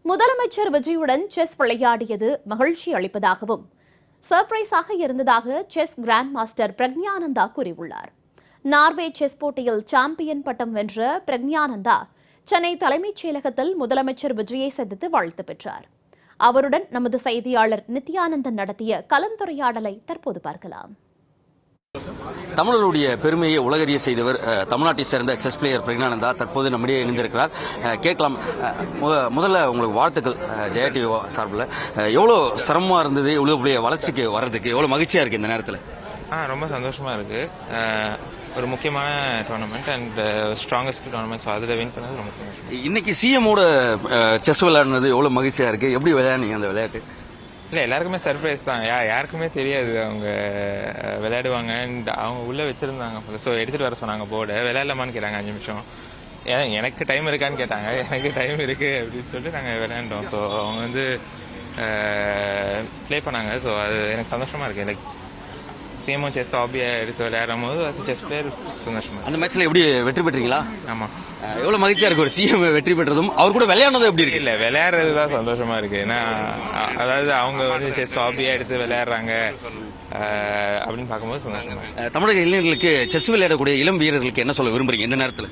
முதலமைச்சர் விஜயுடன் செஸ் விளையாடியது மகிழ்ச்சி அளிப்பதாகவும் சர்ப்ரைஸாக இருந்ததாக செஸ் கிராண்ட் மாஸ்டர் பிரக்ஞானந்தா கூறியுள்ளார். நார்வே செஸ் போட்டியில் சாம்பியன் பட்டம் வென்ற பிரக்ஞானந்தா சென்னை தலைமைச் செயலகத்தில் முதலமைச்சர் விஜயை சந்தித்து வாழ்த்து பெற்றார். அவருடன் நமது செய்தியாளர் நித்யானந்தன் நடத்திய கலந்துரையாடலை தற்போது பார்க்கலாம். தமிழருடைய பெருமையை உலகறிய செய்தவர் தமிழ்நாட்டை சேர்ந்த செஸ் பிளேயர் பிரக்ஞானந்தா தற்போது நம்மிடையே இணைந்திருக்கிறார். கேட்கலாம், முதல்ல உங்களுக்கு வாழ்த்துக்கள். ஜெயா டிவி சார்பில் எவ்வளோ சிரமமாக இருந்தது இவ்வளோ பெரிய வளர்ச்சிக்கு வர்றதுக்கு எவ்வளோ மகிழ்ச்சியாக இருக்குது இந்த நேரத்தில்? ரொம்ப சந்தோஷமாக இருக்குது. ஒரு முக்கியமான tournament and strongest tournament, so அதில் வின் பண்ணது ரொம்ப சந்தோஷம். இன்னைக்கு சிஎம்மோட செஸ் விளையாடுனது எவ்வளோ மகிழ்ச்சியாக இருக்குது? எப்படி விளையாடுனீங்க அந்த விளையாட்டு? இல்லை, எல்லாருக்குமே சர்ப்ரைஸ் தான். யாருக்குமே தெரியாது அவங்க விளையாடுவாங்க. அண்ட் அவங்க உள்ளே வச்சுருந்தாங்க, ஸோ எடுத்துகிட்டு வர சொன்னாங்க போர்டை. விளையாடலாமான்னு கேட்டாங்க 5 நிமிஷம். எனக்கு டைம் இருக்கான்னு கேட்டாங்க. எனக்கு டைம் இருக்குது அப்படின்னு சொல்லிட்டு நாங்கள் விளையாண்டோம். ஸோ அவங்க வந்து ப்ளே பண்ணாங்க. ஸோ அது எனக்கு சந்தோஷமாக இருக்குது. லைக் சேமோ செஸ் ஹாபியை எடுத்து விளையாடும் போது செஸ் பிளேயர் சந்தோஷமா. அந்த மேட்ச்ல எப்படி வெற்றி பெற்றீங்களா? ஆமாம், எவ்வளோ மகிழ்ச்சியாக இருக்கு ஒரு சிஎம் வெற்றி பெற்றதும் அவர் கூட விளையாடுறதும் எப்படி இருக்கு? இல்லை, விளையாடுறது தான் சந்தோஷமா இருக்கு. ஏன்னா அதாவது அவங்க வந்து செஸ் ஹாபியை எடுத்து விளையாடுறாங்க அப்படின்னு பார்க்கும்போது சந்தோஷமா. தமிழக இளைஞர்களுக்கு செஸ் விளையாடக்கூடிய இளம் வீரர்களுக்கு என்ன சொல்ல விரும்புறீங்க இந்த நேரத்தில்?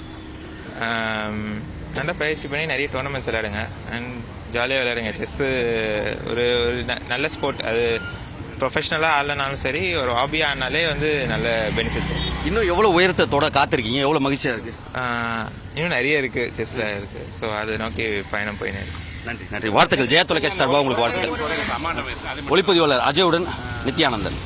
நல்லா பயிற்சி பண்ணி நிறைய டோர்னமெண்ட்ஸ் விளையாடுங்க அண்ட் ஜாலியாக விளையாடுங்க. செஸ்ஸு ஒரு நல்ல ஸ்போர்ட். அது ப்ரொஃபஷனலாக ஆடலனாலும் சரி, ஒரு ஹாபியாக ஆடினாலே வந்து நல்ல பெனிஃபிட்ஸ். இன்னும் எவ்வளோ உயரத்தோட காத்திருக்கீங்க? எவ்வளோ மகிழ்ச்சியாக இருக்குது? இன்னும் நிறைய இருக்குது, செஸ்ஸில் இருக்குது. ஸோ அதை நோக்கி பயணம் போயினே இருக்கு. நன்றி நன்றி. வாழ்த்துக்கள். ஜெயா தொலைக்காட்சி சார்பாக உங்களுக்கு வாழ்த்துக்கள். ஒளிப்பதிவாளர் அஜயுடன் நித்யானந்தன்.